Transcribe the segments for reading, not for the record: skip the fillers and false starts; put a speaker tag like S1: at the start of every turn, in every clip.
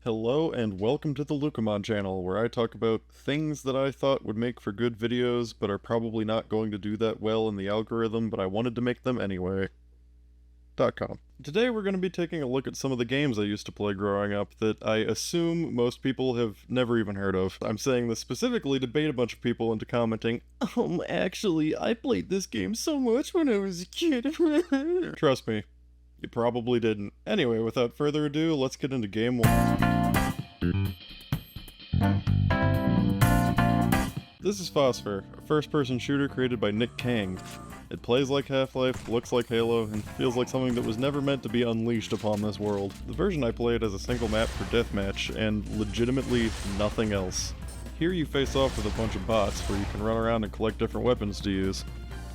S1: Hello and welcome to the Lucamon channel, where I talk about things that I thought would make for good videos, but are probably not going to do that well in the algorithm, but I wanted to make them anyway. .com. Today we're going to be taking a look at some of the games I used to play growing up that I assume most people have never even heard of. I'm saying this specifically to bait a bunch of people into commenting, actually, I played this game so much when I was a kid. Trust me, you probably didn't. Anyway, without further ado, let's get into game 1. This is Phosphor, a first-person shooter created by Nick Kang. It plays like Half-Life, looks like Halo, and feels like something that was never meant to be unleashed upon this world. The version I played has a single map for deathmatch, and legitimately nothing else. Here you face off with a bunch of bots, where you can run around and collect different weapons to use.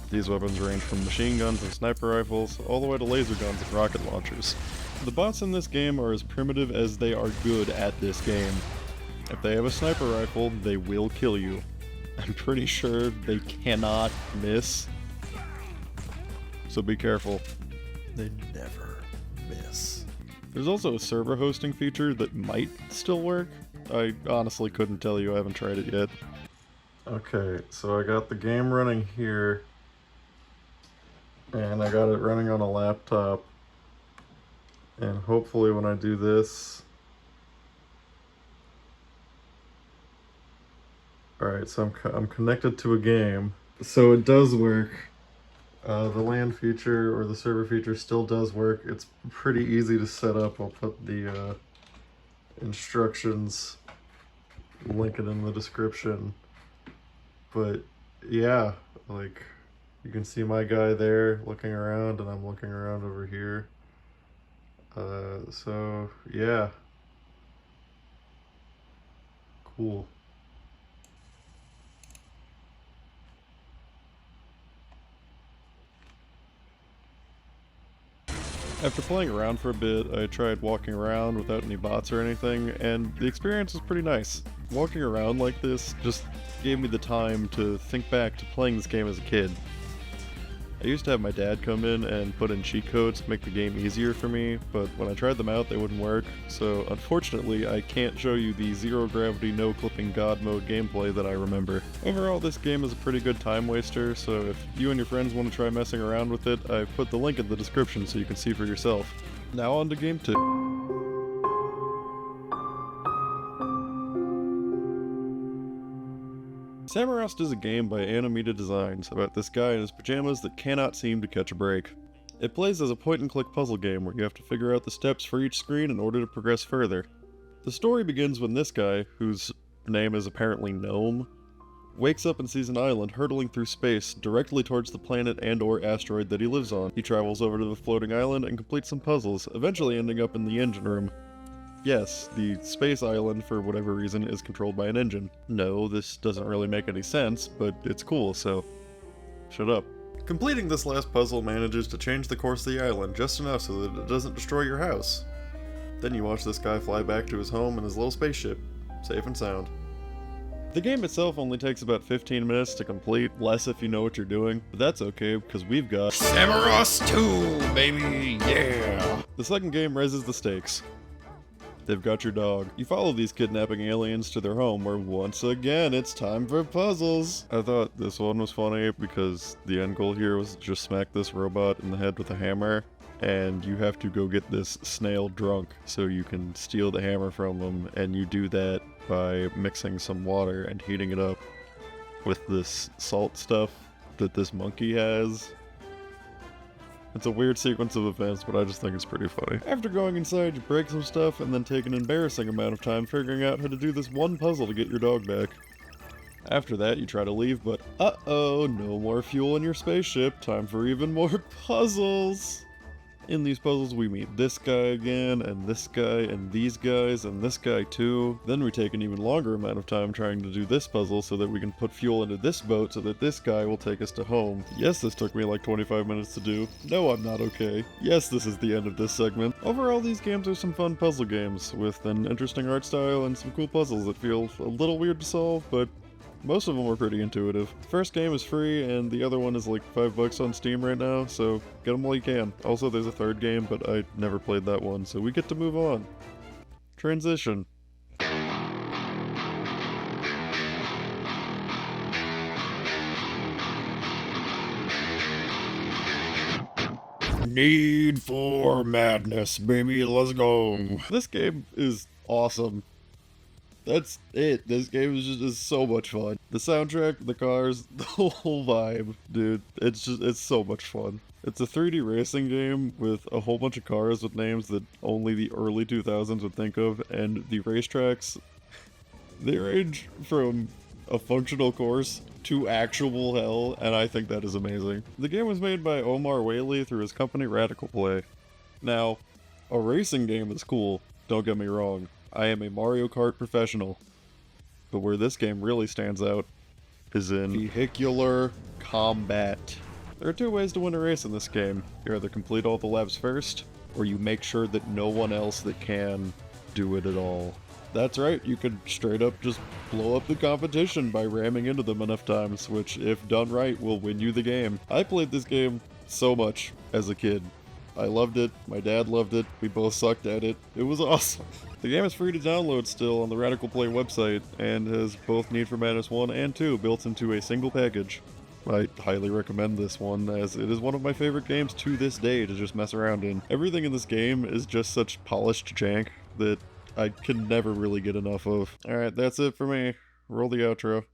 S1: These weapons range from machine guns and sniper rifles, all the way to laser guns and rocket launchers. The bots in this game are as primitive as they are good at this game. If they have a sniper rifle, they will kill you. I'm pretty sure they cannot miss. So be careful. They never miss. There's also a server hosting feature that might still work. I honestly couldn't tell you, I haven't tried it yet. Okay, so I got the game running here. And I got it running on a laptop. And hopefully when I do this... Alright, so I'm connected to a game. So it does work. The LAN feature or the server feature still does work. It's pretty easy to set up. I'll put the instructions, link it in the description. But yeah, like you can see my guy there looking around and I'm looking around over here. So yeah. Cool. After playing around for a bit, I tried walking around without any bots or anything, and the experience was pretty nice. Walking around like this just gave me the time to think back to playing this game as a kid. I used to have my dad come in and put in cheat codes to make the game easier for me, but when I tried them out they wouldn't work, so unfortunately I can't show you the zero gravity no clipping god mode gameplay that I remember. Overall, this game is a pretty good time waster, so if you and your friends want to try messing around with it, I've put the link in the description so you can see for yourself. Now on to game 2. Samorost is a game by Animeta Designs about this guy in his pajamas that cannot seem to catch a break. It plays as a point-and-click puzzle game where you have to figure out the steps for each screen in order to progress further. The story begins when this guy, whose name is apparently Gnome, wakes up and sees an island hurtling through space directly towards the planet and/or asteroid that he lives on. He travels over to the floating island and completes some puzzles, eventually ending up in the engine room. Yes, the space island, for whatever reason, is controlled by an engine. No, this doesn't really make any sense, but it's cool, so shut up. Completing this last puzzle manages to change the course of the island just enough so that it doesn't destroy your house. Then you watch this guy fly back to his home in his little spaceship, safe and sound. The game itself only takes about 15 minutes to complete, less if you know what you're doing, but that's okay because we've got Samorost 2, baby, yeah! The second game raises the stakes. They've got your dog. You follow these kidnapping aliens to their home where once again it's time for puzzles. I thought this one was funny because the end goal here was to just smack this robot in the head with a hammer, and you have to go get this snail drunk so you can steal the hammer from him, and you do that by mixing some water and heating it up with this salt stuff that this monkey has. It's a weird sequence of events, but I just think it's pretty funny. After going inside, you break some stuff and then take an embarrassing amount of time figuring out how to do this one puzzle to get your dog back. After that, you try to leave, but uh-oh, no more fuel in your spaceship. Time for even more puzzles! In these puzzles, we meet this guy again, and this guy, and these guys, and this guy too. Then we take an even longer amount of time trying to do this puzzle so that we can put fuel into this boat so that this guy will take us to home. Yes, this took me like 25 minutes to do. No, I'm not okay. Yes, this is the end of this segment. Overall, these games are some fun puzzle games, with an interesting art style and some cool puzzles that feel a little weird to solve, but most of them were pretty intuitive. The first game is free, and the other one is like $5 on Steam right now, so get them while you can. Also, there's a third game, but I never played that one, so we get to move on. Transition. Need for Madness, baby, let's go. This game is awesome. That's it. This game is so much fun. The soundtrack, the cars, the whole vibe, dude. It's so much fun. It's a 3D racing game with a whole bunch of cars with names that only the early 2000s would think of, and the racetracks, they range from a functional course to actual hell, and I think that is amazing. The game was made by Omar Whaley through his company Radical Play. Now, a racing game is cool, don't get me wrong. I am a Mario Kart professional. But where this game really stands out is in vehicular combat. There are two ways to win a race in this game. You either complete all the laps first, or you make sure that no one else that can do it at all. That's right, you could straight up just blow up the competition by ramming into them enough times, which, if done right, will win you the game. I played this game so much as a kid. I loved it, my dad loved it, we both sucked at it. It was awesome. The game is free to download still on the Radical Play website, and has both Need for Madness 1 and 2 built into a single package. I highly recommend this one, as it is one of my favorite games to this day to just mess around in. Everything in this game is just such polished jank that I can never really get enough of. Alright, that's it for me. Roll the outro.